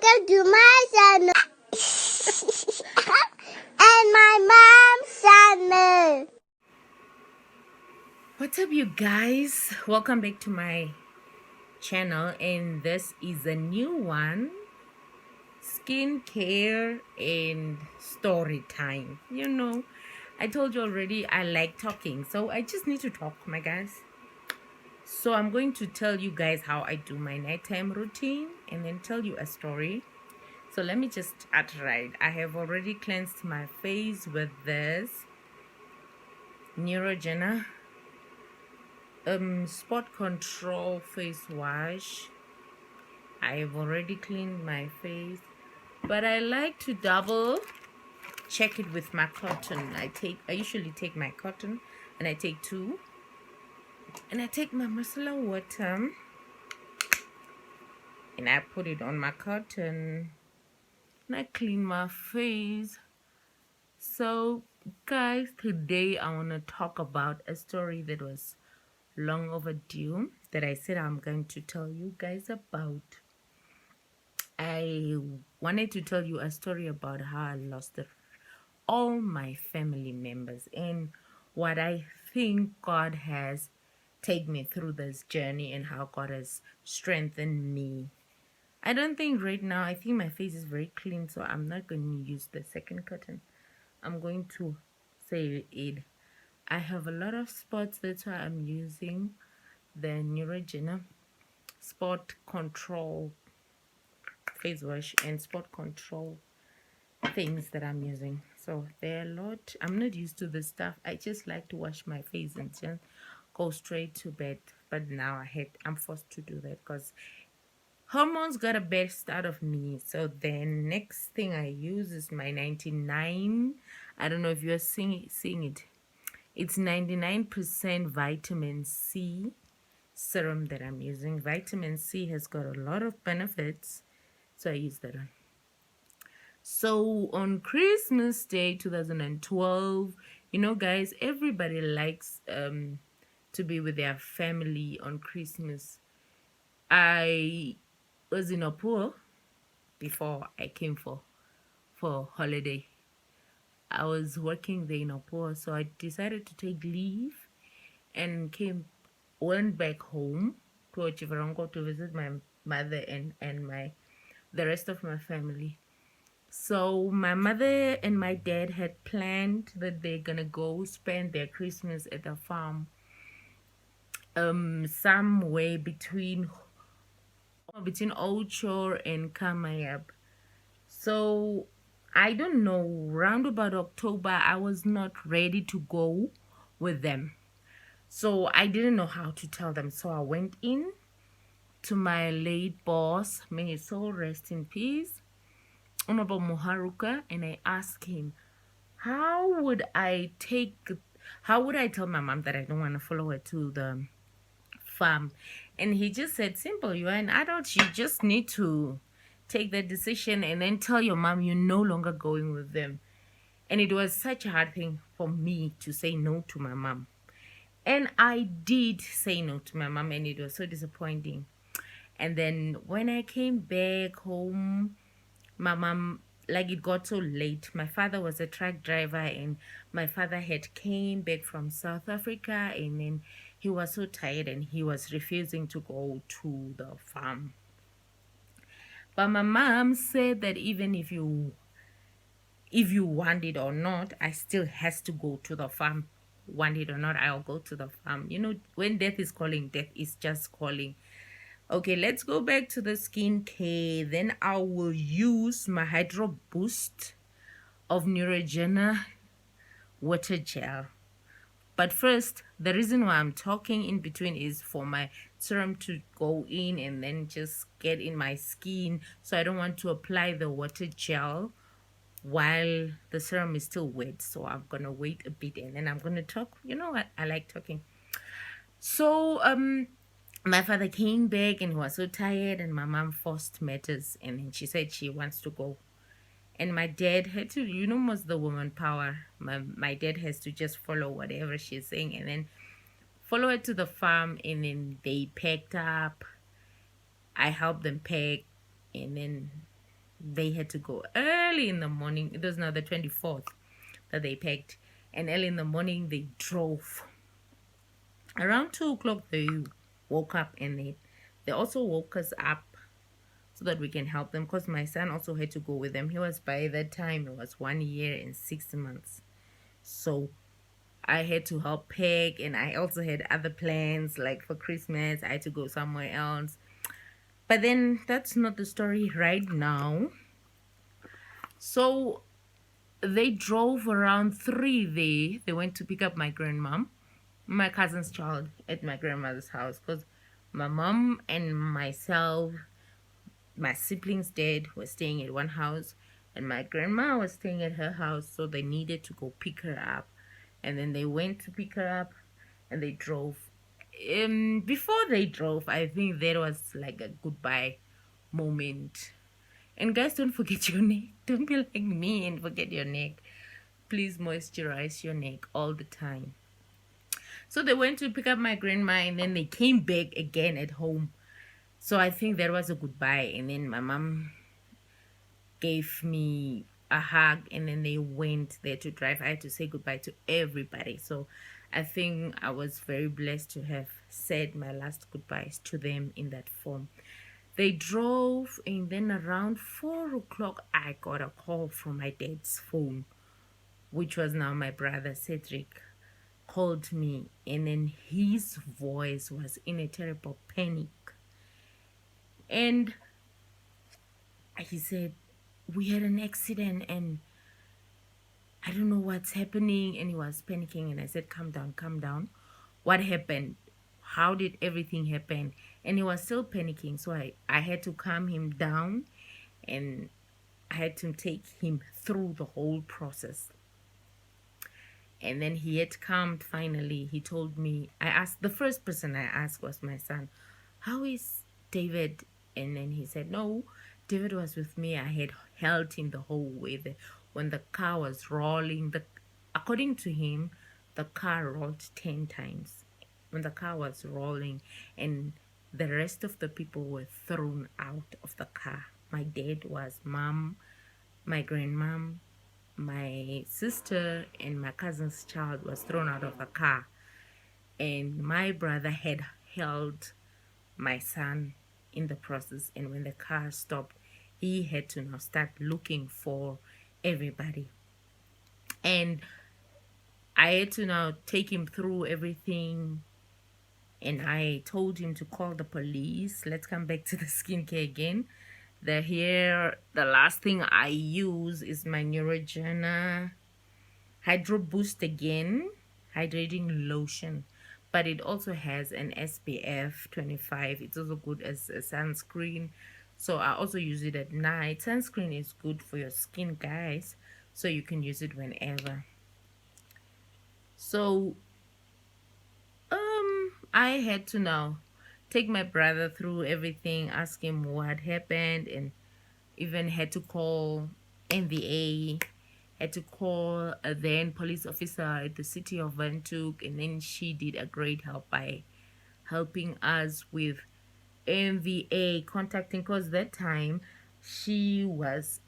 welcome to my channel and my mom's channel. What's up, you guys? Welcome back to my channel, and this is a new one: skincare and story time. I told you already I like talking, so I just need to talk, my guys. So I'm going to tell you guys how I do my nighttime routine and then tell you a story. So let me just start right. I have already cleansed my face with this Neutrogena spot control face wash. I have already cleaned my face, but I like to double check it with my cotton. I usually take my cotton and I take two, and I take my micellar water and I put it on my cotton and I clean my face. So guys, today I want to talk about a story that was long overdue that I said I'm going to tell you guys about. I wanted to tell you a story about how I lost all my family members and what I think God has taken me through this journey and how God has strengthened me. I don't think right now, I think my face is very clean, so I'm not going to use the second cotton. I'm going to say it. I have a lot of spots, that's why I'm using the Neutrogena spot control face wash and spot control things that I'm using. So there are a lot. I'm not used to this stuff. I just like to wash my face and just go straight to bed. But now I'm forced to do that because hormones got a best out of me. So then next thing I use is my 99. I don't know if you're seeing it. It's 99% vitamin C serum that I'm using. Vitamin C has got a lot of benefits, so I use that one. So on Christmas Day 2012, guys, everybody likes to be with their family on Christmas. I was in Opuo before I came for holiday. I was working there in Opuo, so I decided to take leave and went back home to Chivarongo to visit my mother and the rest of my family. So my mother and my dad had planned that they're gonna go spend their Christmas at the farm, somewhere between Old Shore and Kamayab. So I don't know, round about October, I was not ready to go with them. So I didn't know how to tell them. So I went in to my late boss, may his soul rest in peace, Honorable Muharuka, and I asked him, how would I tell my mom that I don't want to follow her to the farm? And he just said, simple, you are an adult, you just need to take that decision and then tell your mom you're no longer going with them. And it was such a hard thing for me to say no to my mom. And I did say no to my mom, and it was so disappointing. And then when I came back home, my mom, like, it got so late. My father was a truck driver, and my father had came back from South Africa, and then he was so tired and he was refusing to go to the farm. But my mom said that even if you want it or not, I still has to go to the farm. Want it or not, I'll go to the farm. When death is calling, death is just calling. Okay, let's go back to the skincare. Then I will use my Hydro Boost of Neutrogena water gel. But first, the reason why I'm talking in between is for my serum to go in and then just get in my skin. So I don't want to apply the water gel while the serum is still wet. So I'm going to wait a bit and then I'm going to talk. You know what? I like talking. So, my father came back and he was so tired, and my mom forced matters, and then she said she wants to go. And my dad had to, most the woman power. My dad has to just follow whatever she's saying and then follow her to the farm, and then they packed up. I helped them pack, and then they had to go early in the morning. It was now the 24th that they packed, and early in the morning they drove. Around 2 o'clock they woke up, and they also woke us up so that we can help them, because my son also had to go with them. He was, by that time, it was 1 year and 6 months. So I had to help pack, and I also had other plans, like for Christmas I had to go somewhere else. But then that's not the story right now. So they drove around 3. They went to pick up my grandmom, my cousin's child, at my grandmother's house, because my mom and myself, my siblings' dad, were staying at one house, and my grandma was staying at her house, so they needed to go pick her up. And then they went to pick her up, and they drove. Before they drove, I think there was like a goodbye moment. And guys, don't forget your neck. Don't be like me and forget your neck. Please moisturize your neck all the time. So they went to pick up my grandma, and then they came back again at home. So I think that was a goodbye. And then my mom gave me a hug, and then they went there to drive. I had to say goodbye to everybody. So I think I was very blessed to have said my last goodbyes to them in that form. They drove, and then around 4 o'clock, I got a call from my dad's phone, which was now my brother Cedric called me, and then his voice was in a terrible panic. And he said, we had an accident and I don't know what's happening. And he was panicking, and I said, calm down, calm down. What happened? How did everything happen? And he was still panicking, so I had to calm him down, and I had to take him through the whole process. And then he had calmed finally. He told me, the first person I asked was my son, how is David? And then he said, no, David was with me. I had held him the whole way. When the car was rolling, according to him, the car rolled 10 times. When the car was rolling, and the rest of the people were thrown out of the car. My dad was, mom, my grandmom, my sister, and my cousin's child was thrown out of the car. And my brother had held my son in the process, and when the car stopped, he had to now start looking for everybody. And I had to now take him through everything, and I told him to call the police. Let's come back to the skincare again. The last thing I use is my Neutrogena Hydro Boost again, hydrating lotion. But it also has an SPF 25. It's also good as a sunscreen. So I also use it at night. Sunscreen is good for your skin, guys. So you can use it whenever. So I had to now take my brother through everything, ask him what happened, and even had to call NVA, had to call a then police officer at the city of Windhoek, and then she did a great help by helping us with NVA contacting, because that time she was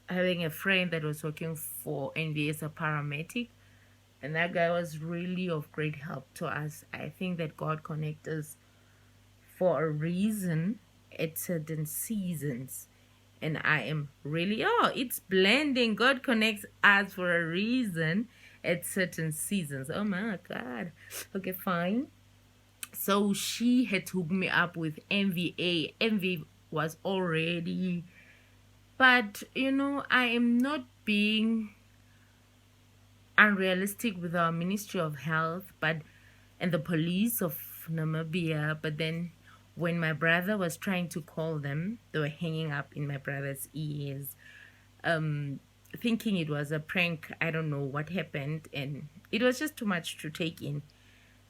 having a friend that was working for NVA as a paramedic, and that guy was really of great help to us. I think that God connects us for a reason at certain seasons. And I am really, it's blending. God connects us for a reason at certain seasons. Oh my God. Okay, fine. So she had hooked me up with NVA. NVA was already, but I am not being unrealistic with our Ministry of Health and the police of Namibia. But then when my brother was trying to call them, they were hanging up in my brother's ears, thinking it was a prank. I don't know what happened, and it was just too much to take in.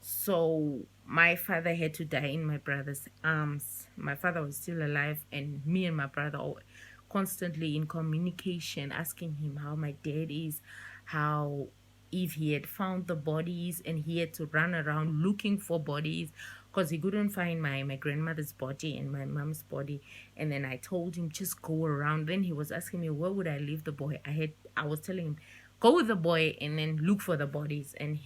So my father had to die in my brother's arms. My father was still alive, and me and my brother were constantly in communication, asking him how my dad is, if he had found the bodies, and he had to run around looking for bodies, because he couldn't find my grandmother's body and my mom's body. And then I told him, just go around. Then he was asking me, where would I leave the boy? I was telling him, go with the boy and then look for the bodies. And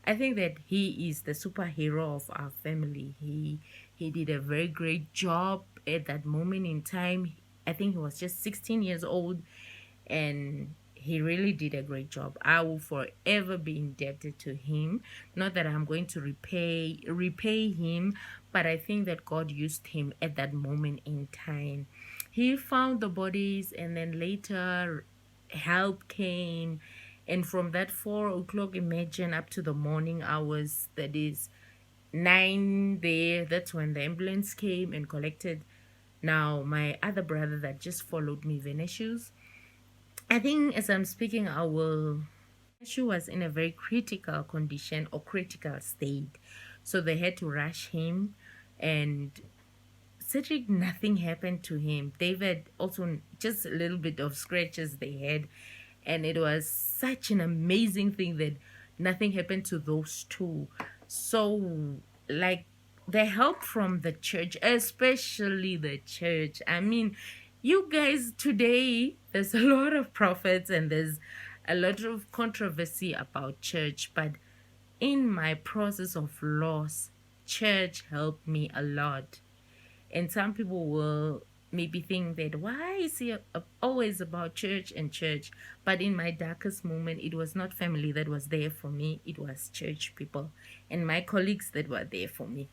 I think that he is the superhero of our family. He did a very great job at that moment in time. I think he was just 16 years old, and he really did a great job. I will forever be indebted to him. Not that I'm going to repay him, but I think that God used him at that moment in time. He found the bodies, and then later help came, and from that 4 o'clock, imagine, up to the morning hours, that is 9 there, that's when the ambulance came and collected now my other brother that just followed me, Vinicius. I think as I'm speaking, she was in a very critical condition or critical state. So they had to rush him. And Cedric, nothing happened to him. David also, just a little bit of scratches they had. And it was such an amazing thing that nothing happened to those two. So, like, the help from the church, especially the church. I mean, you guys, today, there's a lot of prophets and there's a lot of controversy about church. But in my process of loss, church helped me a lot. And some people will maybe think that, why is he always about church and church? But in my darkest moment, it was not family that was there for me. It was church people and my colleagues that were there for me.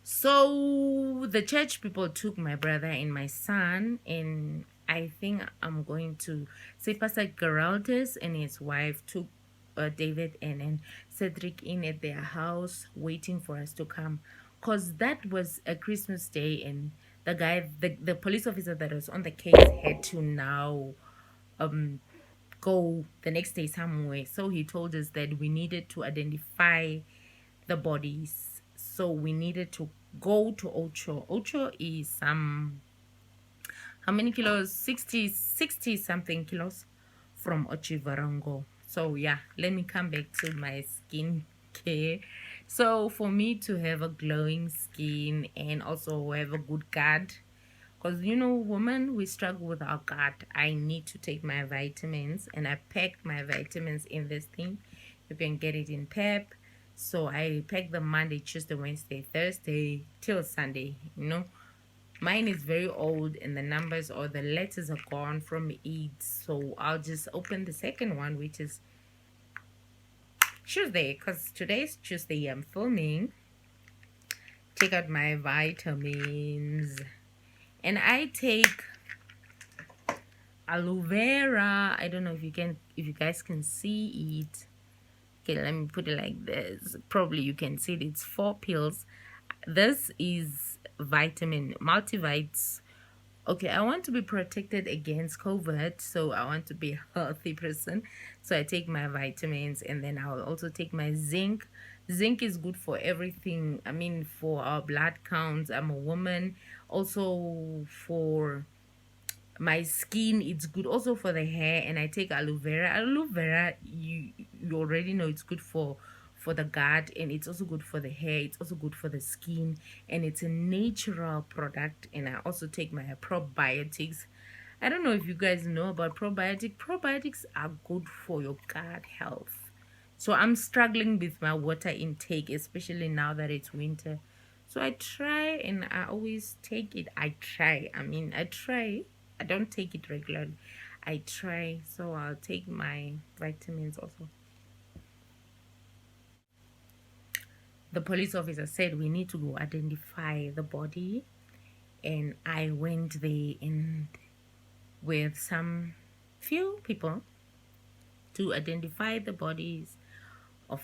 So the church people took my brother and my son, and I think I'm going to say Pastor Geraldus and his wife took David and Cedric in at their house, waiting for us to come, because that was a Christmas day, and the police officer that was on the case had to now go the next day somewhere. So he told us that we needed to identify the bodies. So we needed to go to Ocho. Ocho is how many kilos? 60 something kilos from Ochivarongo. So yeah, let me come back to my skin care. So for me to have a glowing skin and also have a good gut, because women, we struggle with our gut. I need to take my vitamins, and I packed my vitamins in this thing. You can get it in Pep. So I pack them Monday, Tuesday, Wednesday, Thursday till Sunday. Mine is very old, and the numbers or the letters are gone from it. So I'll just open the second one, which is Tuesday, because today's Tuesday. I'm filming. Take out my vitamins, and I take aloe vera. I don't know if you guys can see it. Okay, let me put it like this. Probably you can see it. It's 4 pills. This is vitamin multivites. Okay, I want to be protected against COVID, so I want to be a healthy person. So I take my vitamins, and then I'll also take my zinc. Zinc is good for everything. I mean, for our blood counts. I'm a woman. Also for my skin, it's good. Also for the hair, and I take aloe vera. Aloe vera, you already know it's good for the gut, and it's also good for the hair. It's also good for the skin, and it's a natural product. And I also take my probiotics. I don't know if you guys know about probiotics. Probiotics are good for your gut health. So I'm struggling with my water intake, especially now that it's winter. So I try, and I always take it. I try. I don't take it regularly. I try. So I'll take my vitamins also. The police officer said we need to go identify the body, and I went there and with some few people to identify the bodies of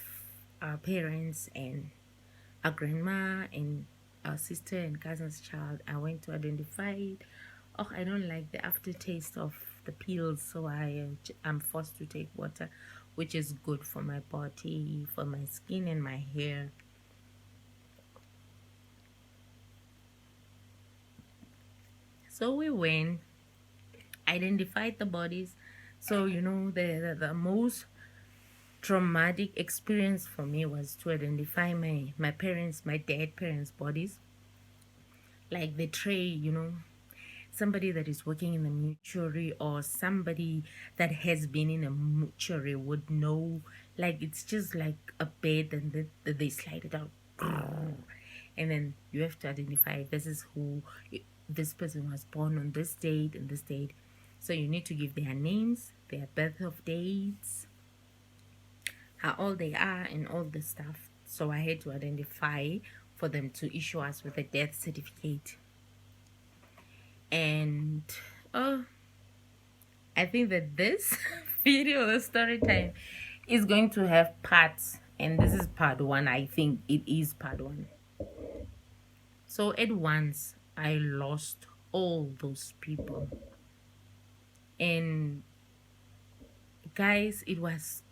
our parents and our grandma and our sister and cousin's child. I went to identify it. Oh, I don't like the aftertaste of the pills, so I'm forced to take water, which is good for my body, for my skin and my hair. So we went, identified the bodies. So the most traumatic experience for me was to identify my parents, my dead parents' bodies, like the tray, somebody that is working in the mortuary or somebody that has been in a mortuary would know. Like, it's just like a bed, and they slide it out, and then you have to identify this is who this person was born on this date and this date. So you need to give their names, their birth of dates, how old they are, and all this stuff. So I had to identify for them to issue us with a death certificate. And I think that this video, the story time, is going to have parts, and this is part one. I think it is part one. So at once I lost all those people, and guys, it was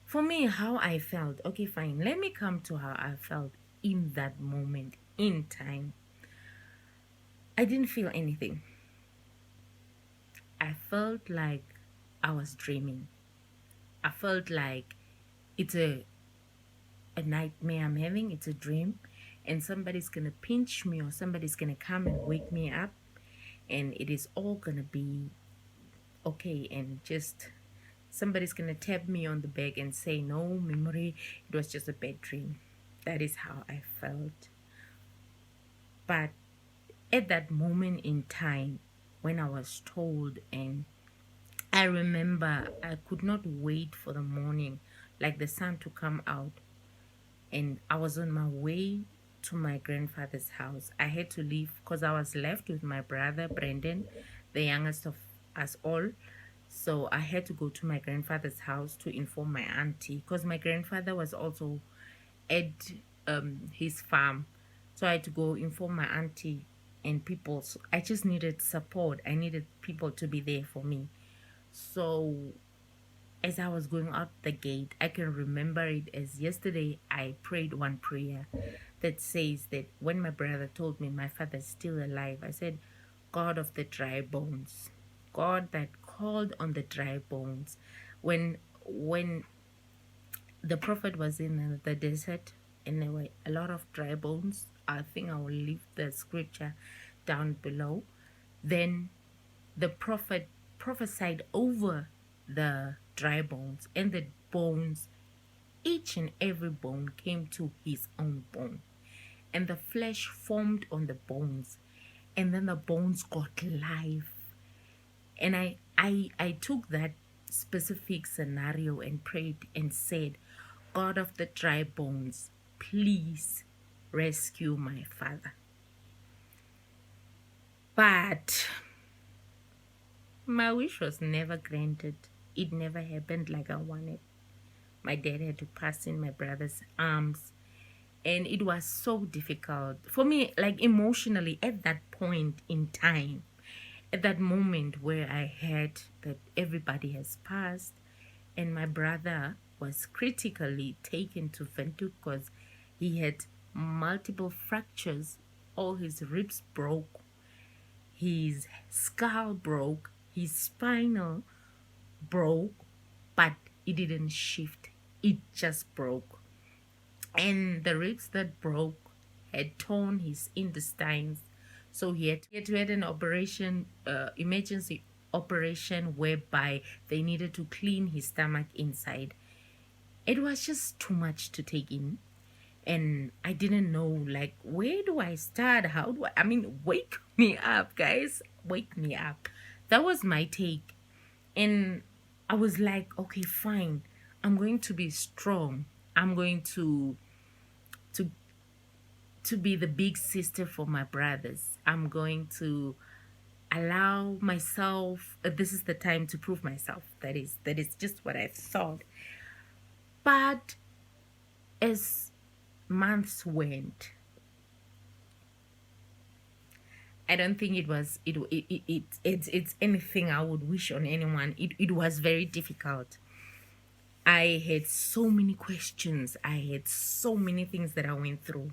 for me how I felt. Okay, fine, let me come to how I felt in that moment in time. I didn't feel anything. I felt like I was dreaming. I felt like it's a nightmare I'm having, it's a dream, and somebody's gonna pinch me or somebody's gonna come and wake me up, and it is all gonna be okay, and just somebody's gonna tap me on the back and say, no, memory, it was just a bad dream. That is how I felt. But at that moment in time when I was told, and I remember I could not wait for the morning, like the sun to come out, and I was on my way to my grandfather's house. I had to leave because I was left with my brother Brendan, the youngest of us all. So I had to go to my grandfather's house to inform my auntie, because my grandfather was also at his farm. So I had to go inform my auntie and people. So I just needed support. I needed people to be there for me. So as I was going out the gate, I can remember it as yesterday. I prayed one prayer that says that when my brother told me my father's still alive, I said, God of the dry bones, God that called on the dry bones. When the prophet was in the desert and there were a lot of dry bones, I think I will leave the scripture down below. Then the prophet prophesied over the dry bones, and the bones, each and every bone came to his own bone, and the flesh formed on the bones, and then the bones got life. And I took that specific scenario and prayed and said, God of the dry bones, please rescue my father. But my wish was never granted. It never happened like I wanted. My dad had to pass in my brother's arms, and it was so difficult for me, like emotionally, at that point in time, at that moment where I heard that everybody has passed, and my brother was critically taken to Windhoek because he had multiple fractures. All his ribs broke, his skull broke, his spinal broke, but it didn't shift, it just broke. And the ribs that broke had torn his intestines, so he had to have an operation, emergency operation, whereby they needed to clean his stomach inside. It was just too much to take in, and I didn't know, like, where do I start? How do I mean, wake me up, guys, wake me up. That was my take. And I was like, okay, fine, I'm going to be strong. I'm going to be the big sister for my brothers. I'm going to allow myself, this is the time to prove myself. That is just what I thought. But as months went, I don't think it's anything I would wish on anyone. It was very difficult. I had so many questions. I had so many things that I went through.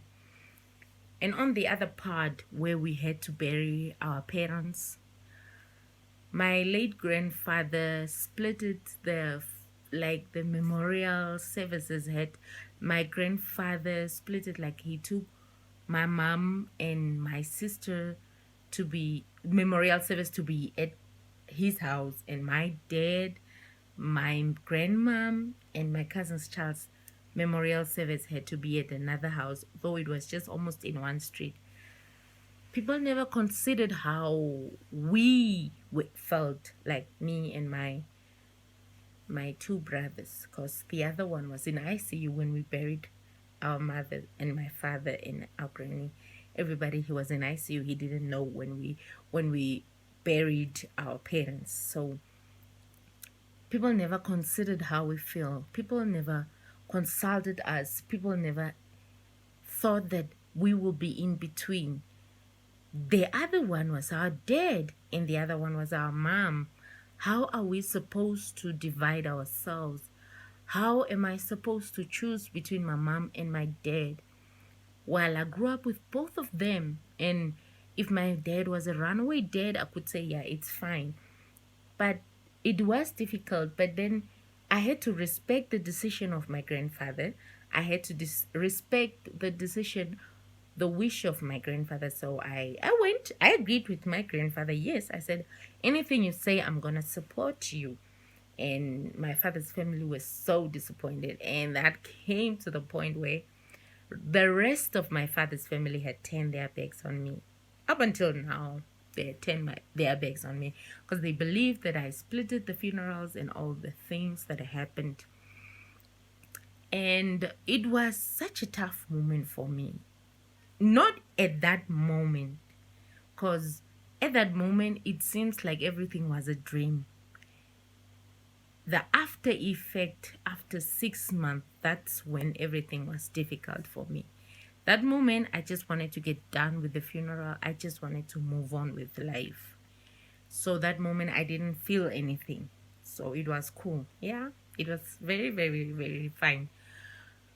And on the other part where we had to bury our parents, my late grandfather splitted the like the memorial services had my grandfather split it, like he took my mom and my sister to be memorial service to be at his house, and my dad, my grandmom, and my cousin's child's memorial service had to be at another house, though it was just almost in one street. People never considered how we felt, like me and my two brothers, because the other one was in ICU when we buried our mother and my father and our granny. Everybody, he was in ICU. He didn't know when we buried our parents. So people never considered how we feel. People never consulted us. People never thought that we will be in between. The other one was our dad, and the other one was our mom. How are we supposed to divide ourselves? How am I supposed to choose between my mom and my dad? Well, I grew up with both of them, and if my dad was a runaway dad, I could say, yeah, it's fine. But it was difficult. But then I had to respect the decision of my grandfather. I had to respect the decision, the wish of my grandfather. So I agreed with my grandfather. Yes, I said, anything you say, I'm going to support you. And my father's family was so disappointed. And that came to the point where the rest of my father's family had turned their backs on me. Up until now, they had turned their backs on me because they believed that I splitted the funerals and all the things that happened. And it was such a tough moment for me. Not at that moment, because at that moment, it seems like everything was a dream. The after effect, after 6 months, that's when everything was difficult for me. That moment, I just wanted to get done with the funeral. I just wanted to move on with life. So that moment, I didn't feel anything. So it was cool. Yeah, it was very, very, very fine.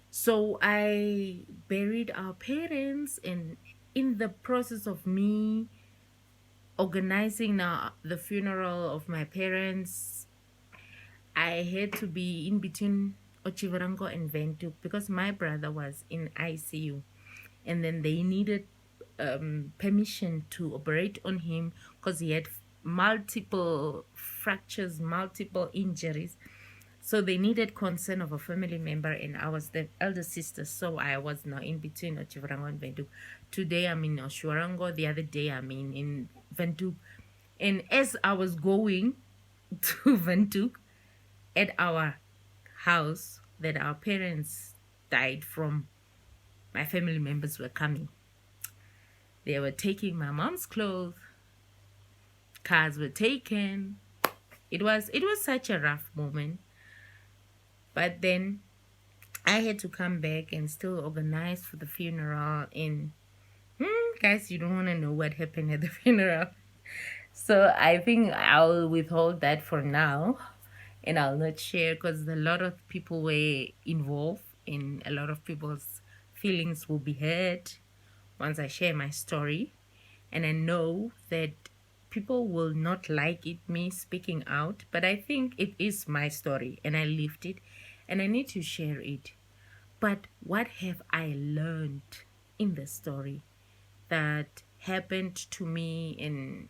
So I buried our parents, and in the process of me organizing now the funeral of my parents, I had to be in between Otjiwarongo and Windhoek because my brother was in ICU, and then they needed permission to operate on him because he had multiple fractures, multiple injuries. So they needed consent of a family member, and I was the elder sister, so I was now in between Otjiwarongo and Windhoek. Today I'm in Otjiwarongo, the other day I'm in Windhoek. And as I was going to Windhoek, at our house that our parents died from, my family members were coming. They were taking my mom's clothes, cars were taken. It was such a rough moment. But then I had to come back and still organize for the funeral. And guys, you don't want to know what happened at the funeral. So I think I'll withhold that for now, and I'll not share because a lot of people were involved and a lot of people's feelings will be hurt once I share my story. And I know that people will not like it, me speaking out, but I think it is my story and I lived it and I need to share it. But what have I learned in the story that happened to me? And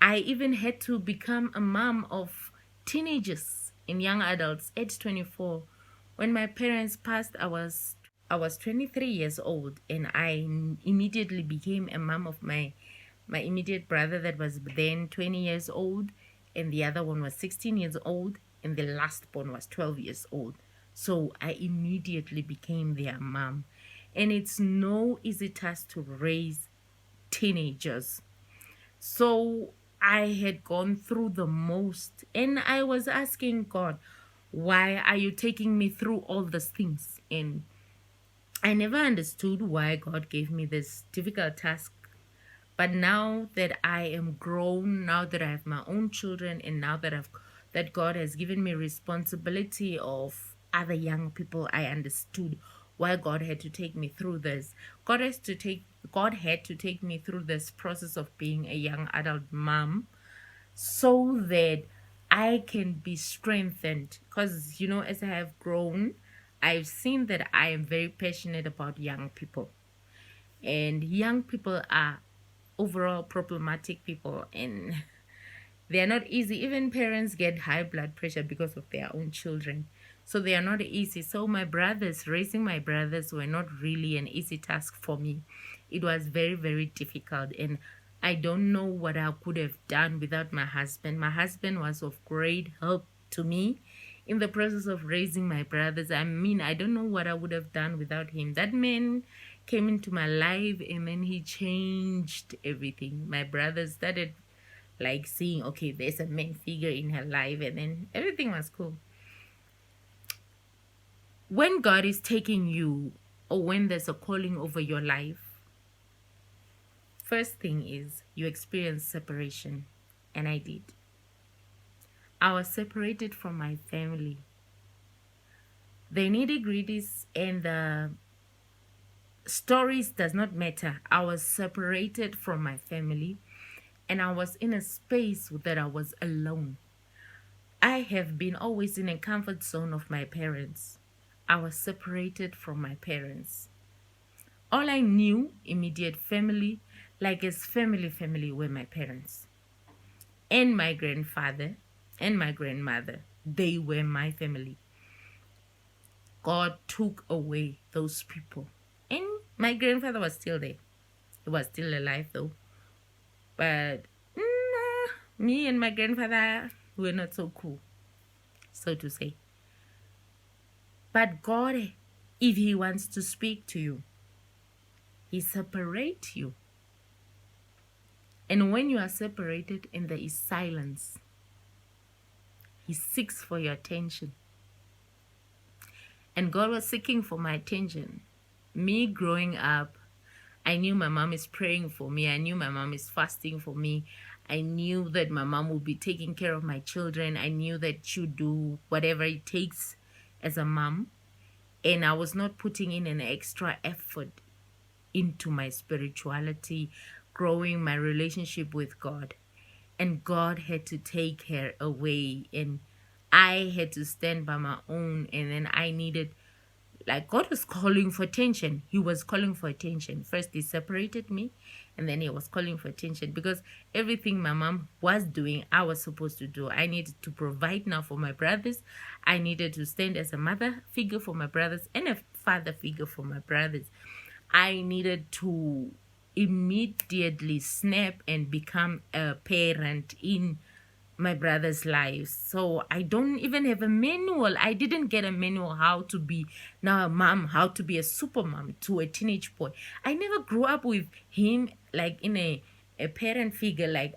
I even had to become a mom of teenagers and young adults at 24. When my parents passed, I was 23 years old, and I immediately became a mom of my immediate brother that was then 20 years old, and the other one was 16 years old, and the last born was 12 years old. So I immediately became their mom. And it's no easy task to raise teenagers. So I had gone through the most, and I was asking God, why are you taking me through all these things? And I never understood why God gave me this difficult task. But now that I am grown, now that I have my own children, and now that God has given me responsibility of other young people, I understood why God had to take me through this. God had to take me through this process of being a young adult mom, so that I can be strengthened. Because, as I have grown, I've seen that I am very passionate about young people. And young people are overall problematic people, and they're not easy. Even parents get high blood pressure because of their own children. So they are not easy. So raising my brothers were not really an easy task for me. It was very, very difficult. And I don't know what I could have done without my husband. My husband was of great help to me in the process of raising my brothers. I mean, I don't know what I would have done without him. That man came into my life and then he changed everything. My brothers started like seeing, okay, there's a main figure in her life, and then everything was cool. When God is taking you, or when there's a calling over your life, first thing is you experience separation, and I did. I was separated from my family. The nitty-gritties and the stories does not matter. I was separated from my family, and I was in a space that I was alone. I have been always in a comfort zone of my parents. I was separated from my parents. All I knew, immediate family, like as family were my parents. And my grandfather and my grandmother, they were my family. God took away those people. And my grandfather was still there. He was still alive though. But me and my grandfather were not so cool, so to say. But God, if He wants to speak to you, He separates you. And when you are separated and there is silence, He seeks for your attention. And God was seeking for my attention. Me growing up, I knew my mom is praying for me. I knew my mom is fasting for me. I knew that my mom would be taking care of my children. I knew that she would do whatever it takes as a mom. And I was not putting in an extra effort into my spirituality, growing my relationship with God. And God had to take her away. And I had to stand by my own. And then I needed, like, God was calling for attention. He was calling for attention. First, He separated me, and then He was calling for attention because everything my mom was doing, I was supposed to do. I needed to provide now for my brothers. I needed to stand as a mother figure for my brothers and a father figure for my brothers. I needed to immediately snap and become a parent in my brother's lives. So I don't even have a manual. I didn't get a manual how to be now a mom, how to be a super mom to a teenage boy. I never grew up with him like in a parent figure. Like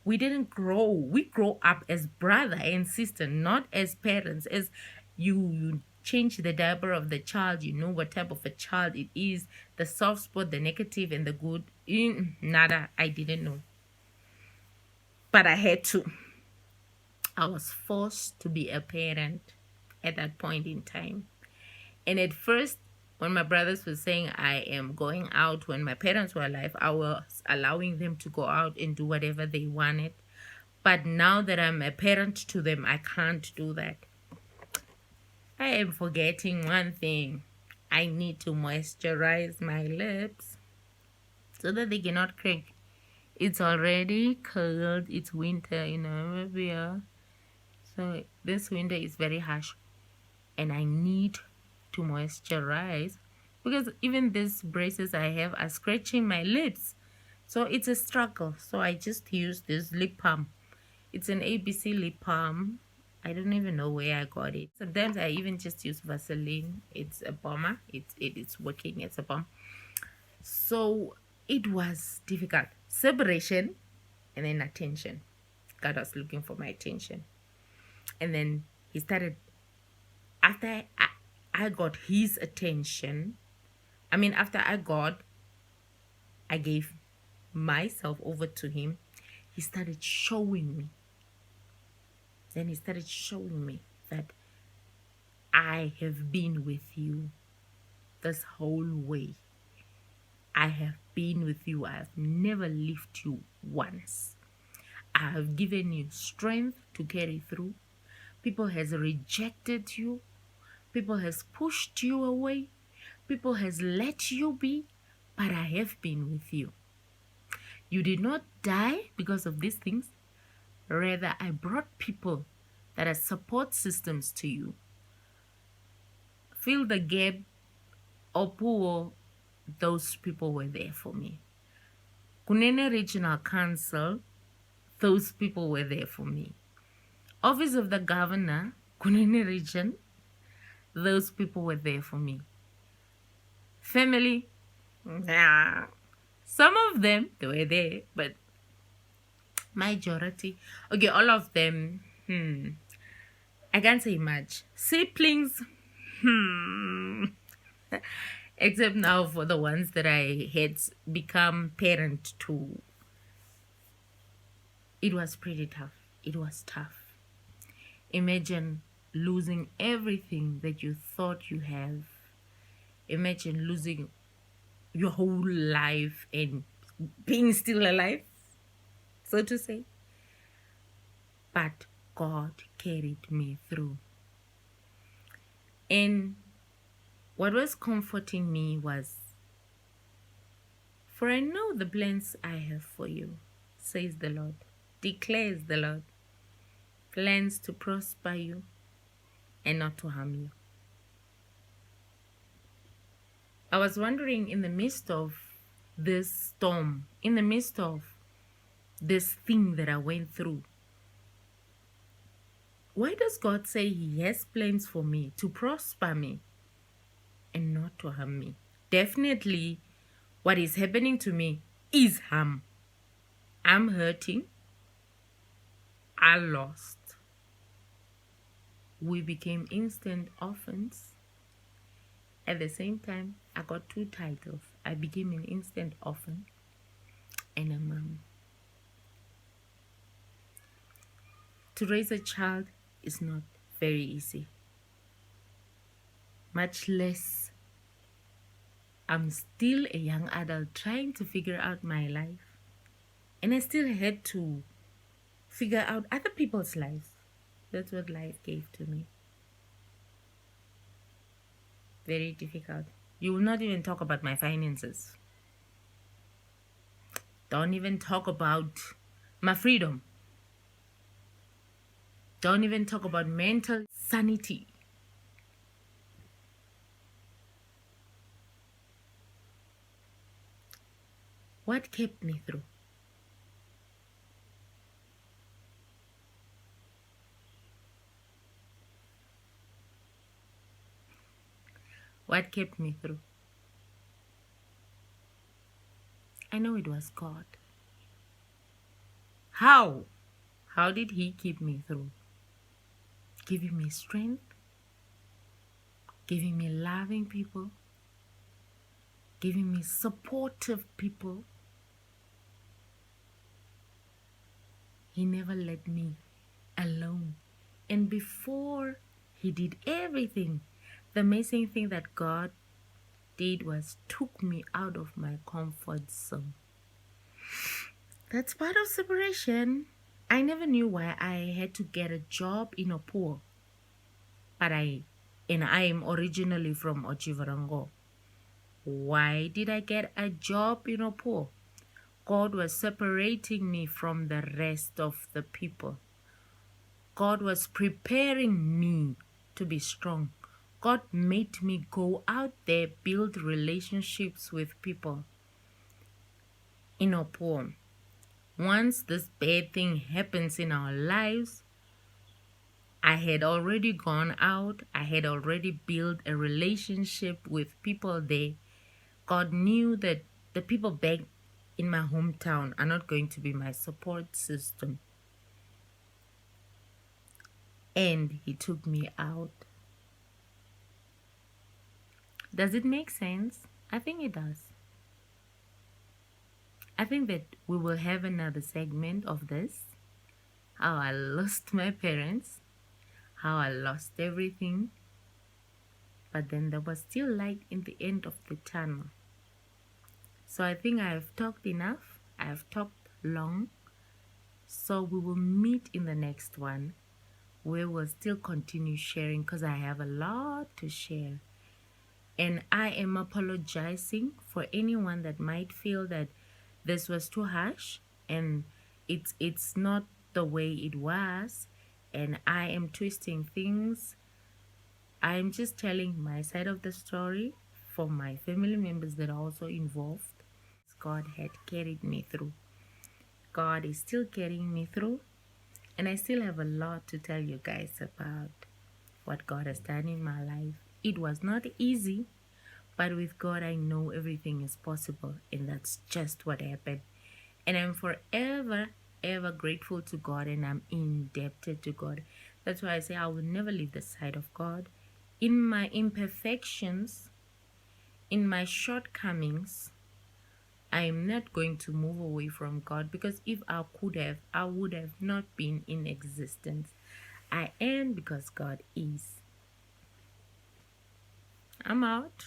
we didn't grow. We grow up as brother and sister, not as parents. As you change the diaper of the child, you know what type of a child it is, the soft spot, the negative and the good. Nada, I didn't know. But I had to. I was forced to be a parent at that point in time. And at first, when my brothers were saying I am going out, when my parents were alive, I was allowing them to go out and do whatever they wanted. But now that I'm a parent to them, I can't do that. I am forgetting one thing. I need to moisturize my lips so that they cannot crack. It's already cold. It's winter in Arabia. So this winter is very harsh. And I need to moisturize because even these braces I have are scratching my lips. So it's a struggle. So I just use this lip balm. It's an ABC lip balm. I don't even know where I got it. Sometimes I even just use Vaseline. It's a balmer. It's working. It's a balm. So it was difficult. Separation and then attention. God was looking for my attention. And then He started, after I got His attention, after I gave myself over to Him, He started showing me. Then He started showing me that I have been with you this whole way. I have been with you. I have never left you once. I have given you strength to carry through. People has rejected you. People has pushed you away. People has let you be, but I have been with you. You did not die because of these things. Rather, I brought people that are support systems to you. Fill the gap. Opuo, those people were there for me. Kunene Regional Council, those people were there for me. Office of the Governor, Kunene Region, those people were there for me. Family, some of them, they were there, but majority, okay, all of them, I can't say much. Siblings, except now for the ones that I had become parent to. It was pretty tough. It was tough. Imagine losing everything that you thought you have. Imagine losing your whole life and being still alive, so to say. But God carried me through. And what was comforting me was, for I know the plans I have for you, says the Lord, declares the Lord, plans to prosper you and not to harm you. I was wondering, in the midst of this storm, in the midst of this thing that I went through, why does God say He has plans for me to prosper me and not to harm me? Definitely, what is happening to me is harm. I'm hurting. I lost. We became instant orphans. At the same time, I got 2 titles. I became an instant orphan and a mom. To raise a child is not very easy. Much less, I'm still a young adult trying to figure out my life. And I still had to figure out other people's lives. That's what life gave to me. Very difficult. You will not even talk about my finances. Don't even talk about my freedom. Don't even talk about mental sanity. What kept me through? What kept me through? I know it was God. How? How did He keep me through? Giving me strength, giving me loving people, giving me supportive people. He never let me alone. And before He did everything, the amazing thing that God did was took me out of my comfort zone. That's part of separation. I never knew why I had to get a job in Opuo. But I am originally from Otjiwarongo. Why did I get a job in Opuo? God was separating me from the rest of the people. God was preparing me to be strong. God made me go out there, build relationships with people in Opuo. Once this bad thing happens in our lives, I had already gone out. I had already built a relationship with people there. God knew that the people back in my hometown are not going to be my support system. And He took me out. Does it make sense? I think it does. I think that we will have another segment of this. How I lost my parents. How I lost everything. But then there was still light in the end of the tunnel. So I think I have talked enough. I have talked long. So we will meet in the next one, where we'll still continue sharing, because I have a lot to share. And I am apologizing for anyone that might feel that this was too harsh, and it's not the way it was, and I am twisting things. I'm just telling my side of the story for my family members that are also involved. God had carried me through. God is still carrying me through, and I still have a lot to tell you guys about what God has done in my life. It was not easy, but with God, I know everything is possible, and that's just what happened. And I'm forever, ever grateful to God, and I'm indebted to God. That's why I say I will never leave the side of God. In my imperfections, in my shortcomings, I am not going to move away from God, because if I could have, I would have not been in existence. I am because God is. I'm out.